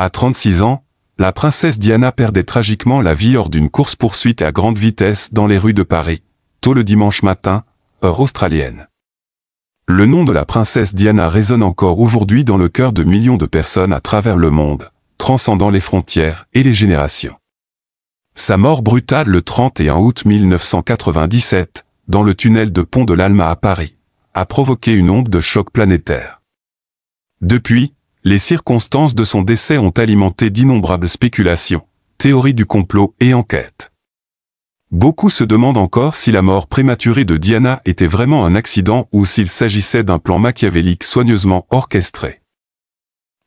À 36 ans, la princesse Diana perdait tragiquement la vie lors d'une course-poursuite à grande vitesse dans les rues de Paris, tôt le dimanche matin, heure australienne. Le nom de la princesse Diana résonne encore aujourd'hui dans le cœur de millions de personnes à travers le monde, transcendant les frontières et les générations. Sa mort brutale le 31 août 1997, dans le tunnel de pont de l'Alma à Paris, a provoqué une onde de choc planétaire. Depuis, les circonstances de son décès ont alimenté d'innombrables spéculations, théories du complot et enquêtes. Beaucoup se demandent encore si la mort prématurée de Diana était vraiment un accident ou s'il s'agissait d'un plan machiavélique soigneusement orchestré.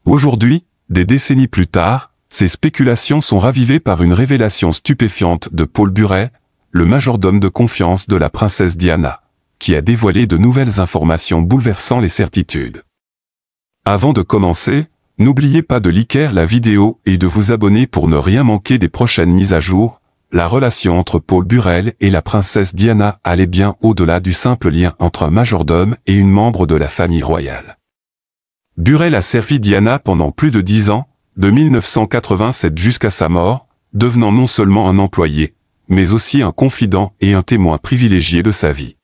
Aujourd'hui, des décennies plus tard, ces spéculations sont ravivées par une révélation stupéfiante de Paul Burrell, le majordome de confiance de la princesse Diana, qui a dévoilé de nouvelles informations bouleversant les certitudes. Avant de commencer, n'oubliez pas de liker la vidéo et de vous abonner pour ne rien manquer des prochaines mises à jour. La relation entre Paul Burrell et la princesse Diana allait bien au-delà du simple lien entre un majordome et une membre de la famille royale. Burrell a servi Diana pendant plus de 10 ans, de 1987 jusqu'à sa mort, devenant non seulement un employé, mais aussi un confident et un témoin privilégié de sa vie.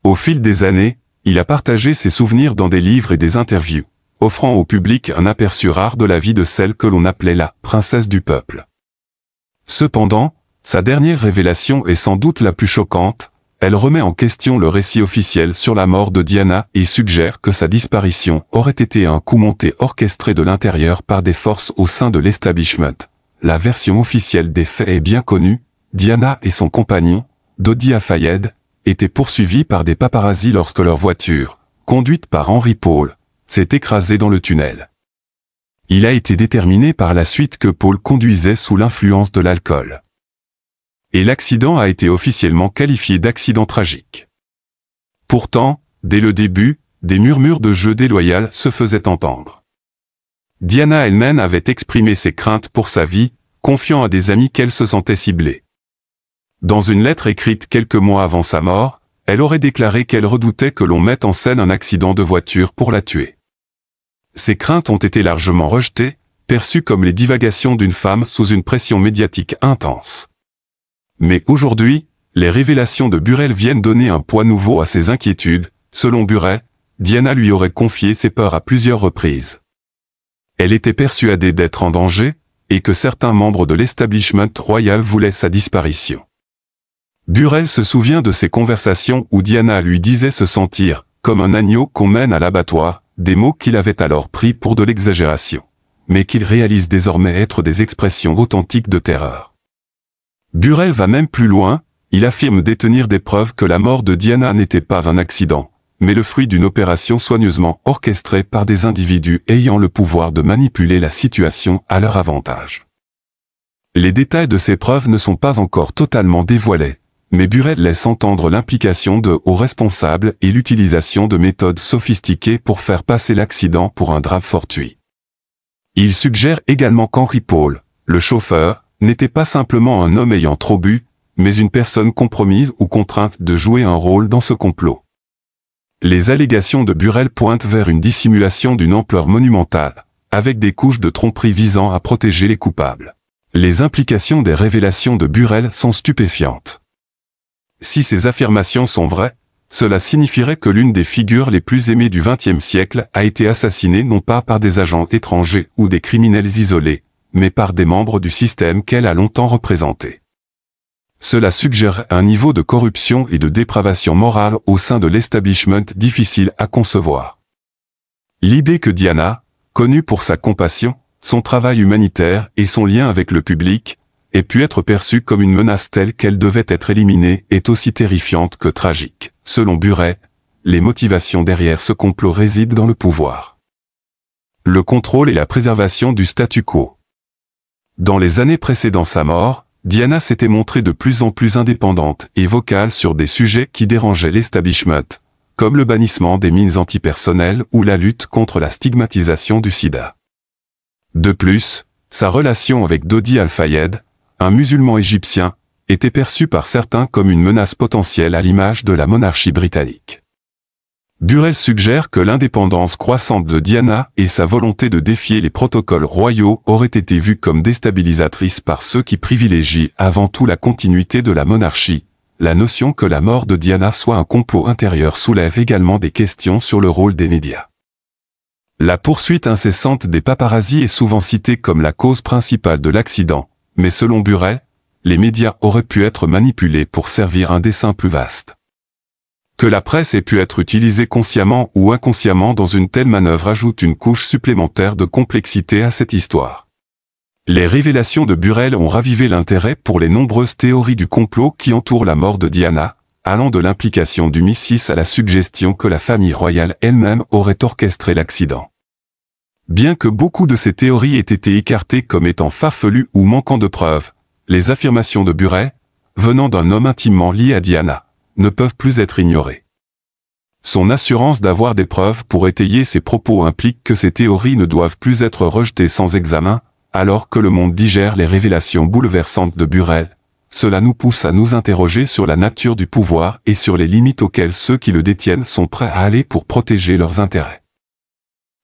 Au fil des années, il a partagé ses souvenirs dans des livres et des interviews, offrant au public un aperçu rare de la vie de celle que l'on appelait la « princesse du peuple ». Cependant, sa dernière révélation est sans doute la plus choquante, elle remet en question le récit officiel sur la mort de Diana et suggère que sa disparition aurait été un coup monté orchestré de l'intérieur par des forces au sein de l'establishment. La version officielle des faits est bien connue, Diana et son compagnon, Dodi Al-Fayed, étaient poursuivis par des paparazzis lorsque leur voiture, conduite par Henry Paul, s'est écrasée dans le tunnel. Il a été déterminé par la suite que Paul conduisait sous l'influence de l'alcool. Et l'accident a été officiellement qualifié d'accident tragique. Pourtant, dès le début, des murmures de jeu déloyal se faisaient entendre. Diana elle-même avait exprimé ses craintes pour sa vie, confiant à des amis qu'elle se sentait ciblée. Dans une lettre écrite quelques mois avant sa mort, elle aurait déclaré qu'elle redoutait que l'on mette en scène un accident de voiture pour la tuer. Ces craintes ont été largement rejetées, perçues comme les divagations d'une femme sous une pression médiatique intense. Mais aujourd'hui, les révélations de Burrell viennent donner un poids nouveau à ses inquiétudes. Selon Burrell, Diana lui aurait confié ses peurs à plusieurs reprises. Elle était persuadée d'être en danger, et que certains membres de l'establishment royal voulaient sa disparition. Burrell se souvient de ces conversations où Diana lui disait se sentir « comme un agneau qu'on mène à l'abattoir », des mots qu'il avait alors pris pour de l'exagération, mais qu'il réalise désormais être des expressions authentiques de terreur. Burrell va même plus loin, il affirme détenir des preuves que la mort de Diana n'était pas un accident, mais le fruit d'une opération soigneusement orchestrée par des individus ayant le pouvoir de manipuler la situation à leur avantage. Les détails de ces preuves ne sont pas encore totalement dévoilés, mais Burrell laisse entendre l'implication de hauts responsables et l'utilisation de méthodes sophistiquées pour faire passer l'accident pour un drame fortuit. Il suggère également qu'Henry Paul, le chauffeur, n'était pas simplement un homme ayant trop bu, mais une personne compromise ou contrainte de jouer un rôle dans ce complot. Les allégations de Burrell pointent vers une dissimulation d'une ampleur monumentale, avec des couches de tromperie visant à protéger les coupables. Les implications des révélations de Burrell sont stupéfiantes. Si ces affirmations sont vraies, cela signifierait que l'une des figures les plus aimées du XXe siècle a été assassinée non pas par des agents étrangers ou des criminels isolés, mais par des membres du système qu'elle a longtemps représenté. Cela suggère un niveau de corruption et de dépravation morale au sein de l'establishment difficile à concevoir. L'idée que Diana, connue pour sa compassion, son travail humanitaire et son lien avec le public, ait pu être perçue comme une menace telle qu'elle devait être éliminée est aussi terrifiante que tragique. Selon Burrell, les motivations derrière ce complot résident dans le pouvoir, le contrôle et la préservation du statu quo. Dans les années précédant sa mort, Diana s'était montrée de plus en plus indépendante et vocale sur des sujets qui dérangeaient l'establishment, comme le bannissement des mines antipersonnelles ou la lutte contre la stigmatisation du sida. De plus, sa relation avec Dodi Al-Fayed, un musulman égyptien, était perçue par certains comme une menace potentielle à l'image de la monarchie britannique. Burrell suggère que l'indépendance croissante de Diana et sa volonté de défier les protocoles royaux auraient été vues comme déstabilisatrices par ceux qui privilégient avant tout la continuité de la monarchie. La notion que la mort de Diana soit un complot intérieur soulève également des questions sur le rôle des médias. La poursuite incessante des paparazzis est souvent citée comme la cause principale de l'accident, mais selon Burrell, les médias auraient pu être manipulés pour servir un dessein plus vaste. Que la presse ait pu être utilisée consciemment ou inconsciemment dans une telle manœuvre ajoute une couche supplémentaire de complexité à cette histoire. Les révélations de Burrell ont ravivé l'intérêt pour les nombreuses théories du complot qui entourent la mort de Diana, allant de l'implication du Missis à la suggestion que la famille royale elle-même aurait orchestré l'accident. Bien que beaucoup de ces théories aient été écartées comme étant farfelues ou manquant de preuves, les affirmations de Burrell, venant d'un homme intimement lié à Diana, ne peuvent plus être ignorées. Son assurance d'avoir des preuves pour étayer ses propos implique que ces théories ne doivent plus être rejetées sans examen, alors que le monde digère les révélations bouleversantes de Burrell. Cela nous pousse à nous interroger sur la nature du pouvoir et sur les limites auxquelles ceux qui le détiennent sont prêts à aller pour protéger leurs intérêts.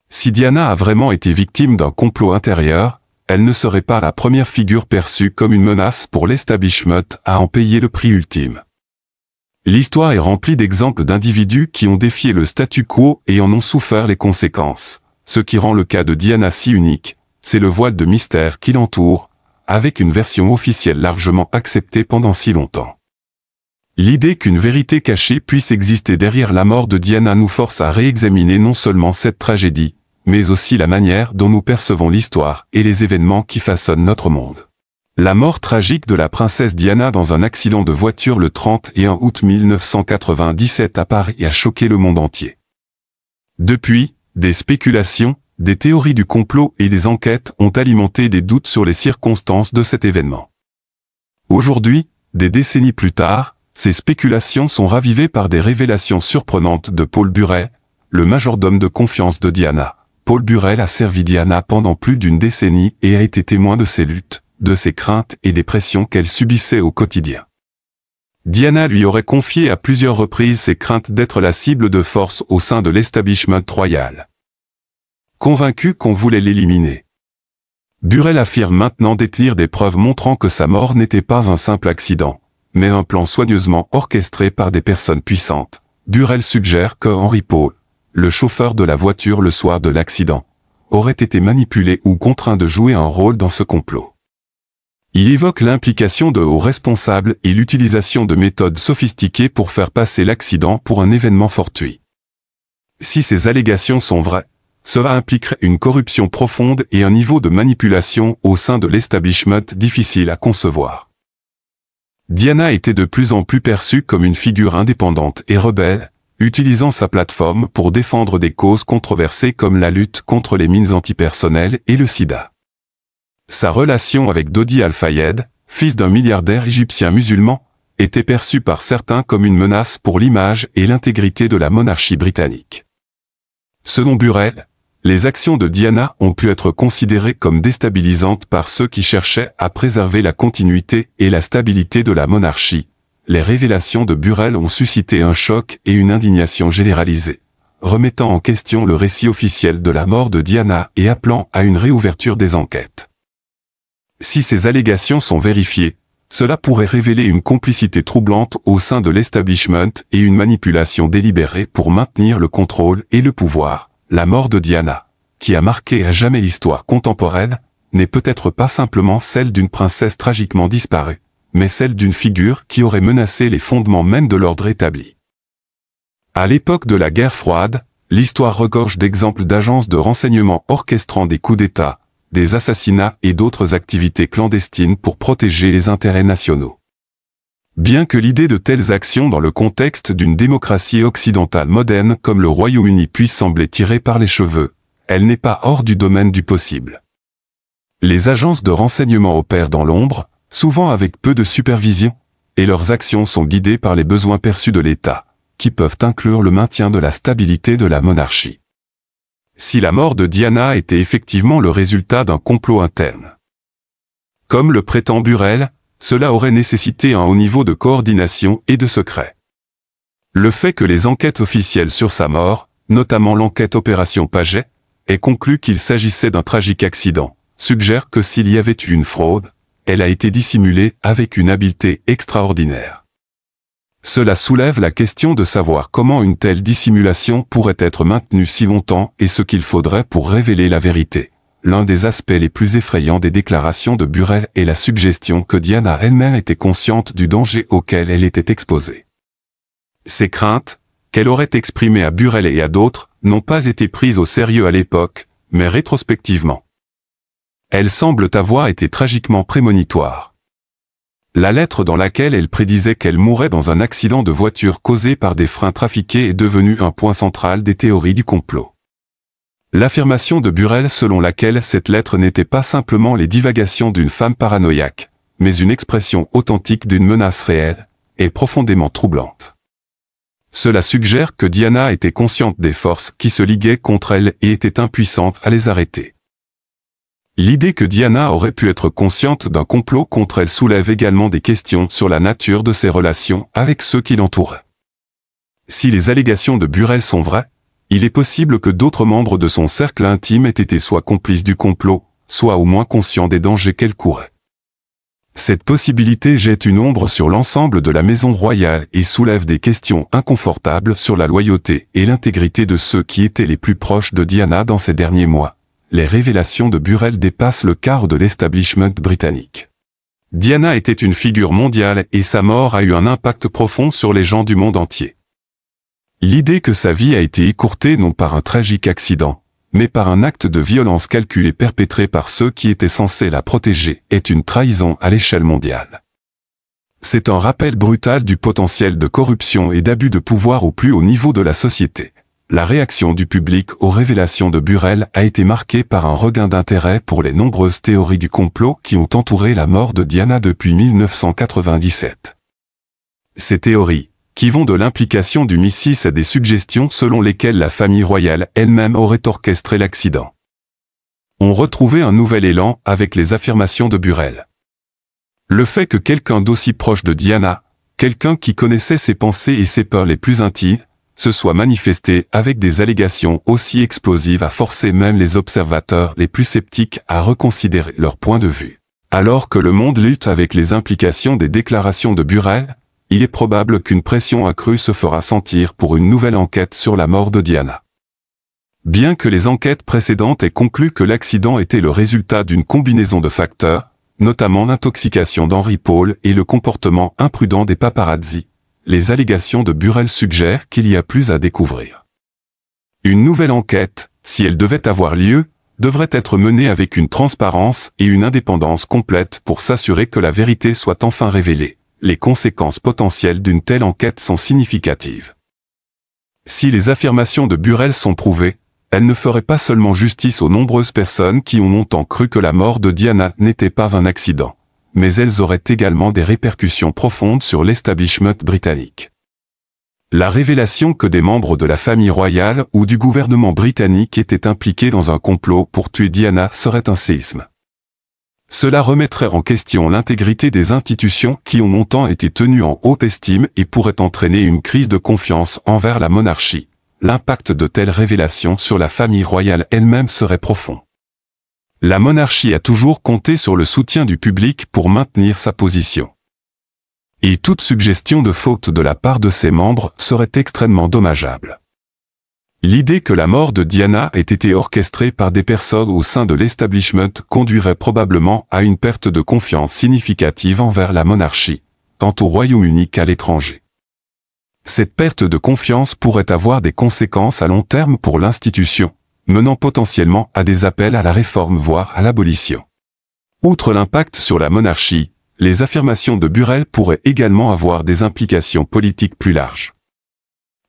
Si Diana a vraiment été victime d'un complot intérieur, elle ne serait pas la première figure perçue comme une menace pour l'establishment à en payer le prix ultime. L'histoire est remplie d'exemples d'individus qui ont défié le statu quo et en ont souffert les conséquences. Ce qui rend le cas de Diana si unique, c'est le voile de mystère qui l'entoure, avec une version officielle largement acceptée pendant si longtemps. L'idée qu'une vérité cachée puisse exister derrière la mort de Diana nous force à réexaminer non seulement cette tragédie, mais aussi la manière dont nous percevons l'histoire et les événements qui façonnent notre monde. La mort tragique de la princesse Diana dans un accident de voiture le 31 août 1997 à Paris a choqué le monde entier. Depuis, des spéculations, des théories du complot et des enquêtes ont alimenté des doutes sur les circonstances de cet événement. Aujourd'hui, des décennies plus tard, ces spéculations sont ravivées par des révélations surprenantes de Paul Burrell, le majordome de confiance de Diana. Paul Burrell a servi Diana pendant plus d'une décennie et a été témoin de ses luttes, de ses craintes et des pressions qu'elle subissait au quotidien. Diana lui aurait confié à plusieurs reprises ses craintes d'être la cible de force au sein de l'establishment royal. Convaincu qu'on voulait l'éliminer. Burrell affirme maintenant détenir des preuves montrant que sa mort n'était pas un simple accident, mais un plan soigneusement orchestré par des personnes puissantes. Burrell suggère que Henry Paul, le chauffeur de la voiture le soir de l'accident, aurait été manipulé ou contraint de jouer un rôle dans ce complot. Il évoque l'implication de hauts responsables et l'utilisation de méthodes sophistiquées pour faire passer l'accident pour un événement fortuit. Si ces allégations sont vraies, cela impliquerait une corruption profonde et un niveau de manipulation au sein de l'establishment difficile à concevoir. Diana était de plus en plus perçue comme une figure indépendante et rebelle, utilisant sa plateforme pour défendre des causes controversées comme la lutte contre les mines antipersonnelles et le sida. Sa relation avec Dodi Al-Fayed, fils d'un milliardaire égyptien musulman, était perçue par certains comme une menace pour l'image et l'intégrité de la monarchie britannique. Selon Burrell, les actions de Diana ont pu être considérées comme déstabilisantes par ceux qui cherchaient à préserver la continuité et la stabilité de la monarchie. Les révélations de Burrell ont suscité un choc et une indignation généralisée, remettant en question le récit officiel de la mort de Diana et appelant à une réouverture des enquêtes. Si ces allégations sont vérifiées, cela pourrait révéler une complicité troublante au sein de l'establishment et une manipulation délibérée pour maintenir le contrôle et le pouvoir. La mort de Diana, qui a marqué à jamais l'histoire contemporaine, n'est peut-être pas simplement celle d'une princesse tragiquement disparue, mais celle d'une figure qui aurait menacé les fondements même de l'ordre établi. À l'époque de la guerre froide, l'histoire regorge d'exemples d'agences de renseignement orchestrant des coups d'État, des assassinats et d'autres activités clandestines pour protéger les intérêts nationaux. Bien que l'idée de telles actions dans le contexte d'une démocratie occidentale moderne comme le Royaume-Uni puisse sembler tirée par les cheveux, elle n'est pas hors du domaine du possible. Les agences de renseignement opèrent dans l'ombre, souvent avec peu de supervision, et leurs actions sont guidées par les besoins perçus de l'État, qui peuvent inclure le maintien de la stabilité de la monarchie. Si la mort de Diana était effectivement le résultat d'un complot interne. Comme le prétend Burrell, cela aurait nécessité un haut niveau de coordination et de secret. Le fait que les enquêtes officielles sur sa mort, notamment l'enquête Opération Paget, aient conclu qu'il s'agissait d'un tragique accident, suggère que s'il y avait eu une fraude, elle a été dissimulée avec une habileté extraordinaire. Cela soulève la question de savoir comment une telle dissimulation pourrait être maintenue si longtemps et ce qu'il faudrait pour révéler la vérité. L'un des aspects les plus effrayants des déclarations de Burrell est la suggestion que Diana elle-même était consciente du danger auquel elle était exposée. Ces craintes, qu'elle aurait exprimées à Burrell et à d'autres, n'ont pas été prises au sérieux à l'époque, mais rétrospectivement. Elles semblent avoir été tragiquement prémonitoires. La lettre dans laquelle elle prédisait qu'elle mourrait dans un accident de voiture causé par des freins trafiqués est devenue un point central des théories du complot. L'affirmation de Burrell selon laquelle cette lettre n'était pas simplement les divagations d'une femme paranoïaque, mais une expression authentique d'une menace réelle, est profondément troublante. Cela suggère que Diana était consciente des forces qui se liguaient contre elle et était impuissante à les arrêter. L'idée que Diana aurait pu être consciente d'un complot contre elle soulève également des questions sur la nature de ses relations avec ceux qui l'entouraient. Si les allégations de Burrell sont vraies, il est possible que d'autres membres de son cercle intime aient été soit complices du complot, soit au moins conscients des dangers qu'elle courait. Cette possibilité jette une ombre sur l'ensemble de la maison royale et soulève des questions inconfortables sur la loyauté et l'intégrité de ceux qui étaient les plus proches de Diana dans ces derniers mois. Les révélations de Burrell dépassent le quart de l'establishment britannique. Diana était une figure mondiale et sa mort a eu un impact profond sur les gens du monde entier. L'idée que sa vie a été écourtée non par un tragique accident, mais par un acte de violence calculé perpétré par ceux qui étaient censés la protéger, est une trahison à l'échelle mondiale. C'est un rappel brutal du potentiel de corruption et d'abus de pouvoir au plus haut niveau de la société. La réaction du public aux révélations de Burrell a été marquée par un regain d'intérêt pour les nombreuses théories du complot qui ont entouré la mort de Diana depuis 1997. Ces théories, qui vont de l'implication du MI6 à des suggestions selon lesquelles la famille royale elle-même aurait orchestré l'accident, ont retrouvé un nouvel élan avec les affirmations de Burrell. Le fait que quelqu'un d'aussi proche de Diana, quelqu'un qui connaissait ses pensées et ses peurs les plus intimes, se soit manifesté avec des allégations aussi explosives a forcé même les observateurs les plus sceptiques à reconsidérer leur point de vue. Alors que le monde lutte avec les implications des déclarations de Burrell, il est probable qu'une pression accrue se fera sentir pour une nouvelle enquête sur la mort de Diana. Bien que les enquêtes précédentes aient conclu que l'accident était le résultat d'une combinaison de facteurs, notamment l'intoxication d'Henry Paul et le comportement imprudent des paparazzi, les allégations de Burrell suggèrent qu'il y a plus à découvrir. Une nouvelle enquête, si elle devait avoir lieu, devrait être menée avec une transparence et une indépendance complète pour s'assurer que la vérité soit enfin révélée. Les conséquences potentielles d'une telle enquête sont significatives. Si les affirmations de Burrell sont prouvées, elles ne feraient pas seulement justice aux nombreuses personnes qui ont longtemps cru que la mort de Diana n'était pas un accident, mais elles auraient également des répercussions profondes sur l'establishment britannique. La révélation que des membres de la famille royale ou du gouvernement britannique étaient impliqués dans un complot pour tuer Diana serait un séisme. Cela remettrait en question l'intégrité des institutions qui ont longtemps été tenues en haute estime et pourrait entraîner une crise de confiance envers la monarchie. L'impact de telles révélations sur la famille royale elle-même serait profond. La monarchie a toujours compté sur le soutien du public pour maintenir sa position. Et toute suggestion de faute de la part de ses membres serait extrêmement dommageable. L'idée que la mort de Diana ait été orchestrée par des personnes au sein de l'establishment conduirait probablement à une perte de confiance significative envers la monarchie, tant au Royaume-Uni qu'à l'étranger. Cette perte de confiance pourrait avoir des conséquences à long terme pour l'institution, menant potentiellement à des appels à la réforme voire à l'abolition. Outre l'impact sur la monarchie, les affirmations de Burrell pourraient également avoir des implications politiques plus larges.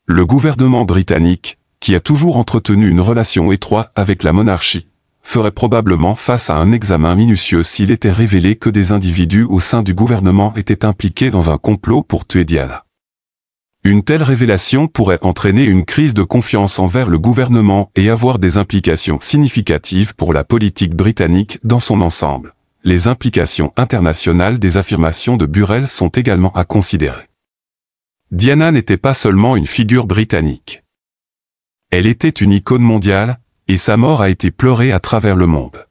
Le gouvernement britannique, qui a toujours entretenu une relation étroite avec la monarchie, ferait probablement face à un examen minutieux s'il était révélé que des individus au sein du gouvernement étaient impliqués dans un complot pour tuer Diana. Une telle révélation pourrait entraîner une crise de confiance envers le gouvernement et avoir des implications significatives pour la politique britannique dans son ensemble. Les implications internationales des affirmations de Burrell sont également à considérer. Diana n'était pas seulement une figure britannique. Elle était une icône mondiale, et sa mort a été pleurée à travers le monde.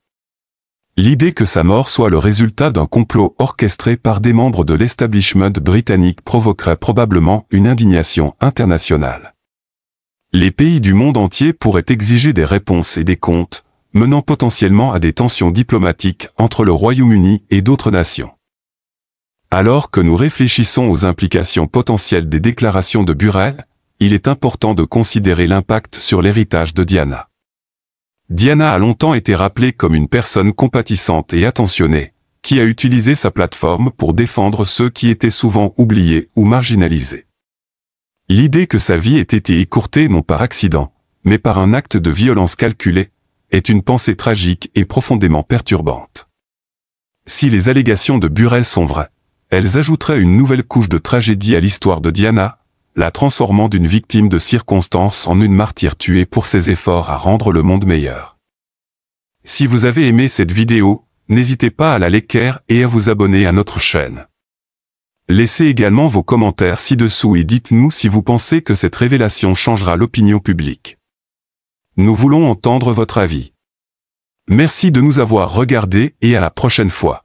L'idée que sa mort soit le résultat d'un complot orchestré par des membres de l'establishment britannique provoquerait probablement une indignation internationale. Les pays du monde entier pourraient exiger des réponses et des comptes, menant potentiellement à des tensions diplomatiques entre le Royaume-Uni et d'autres nations. Alors que nous réfléchissons aux implications potentielles des déclarations de Burrell, il est important de considérer l'impact sur l'héritage de Diana. Diana a longtemps été rappelée comme une personne compatissante et attentionnée, qui a utilisé sa plateforme pour défendre ceux qui étaient souvent oubliés ou marginalisés. L'idée que sa vie ait été écourtée non par accident, mais par un acte de violence calculé, est une pensée tragique et profondément perturbante. Si les allégations de Burrell sont vraies, elles ajouteraient une nouvelle couche de tragédie à l'histoire de Diana, la transformant d'une victime de circonstances en une martyre tuée pour ses efforts à rendre le monde meilleur. Si vous avez aimé cette vidéo, n'hésitez pas à la liker et à vous abonner à notre chaîne. Laissez également vos commentaires ci-dessous et dites-nous si vous pensez que cette révélation changera l'opinion publique. Nous voulons entendre votre avis. Merci de nous avoir regardés et à la prochaine fois.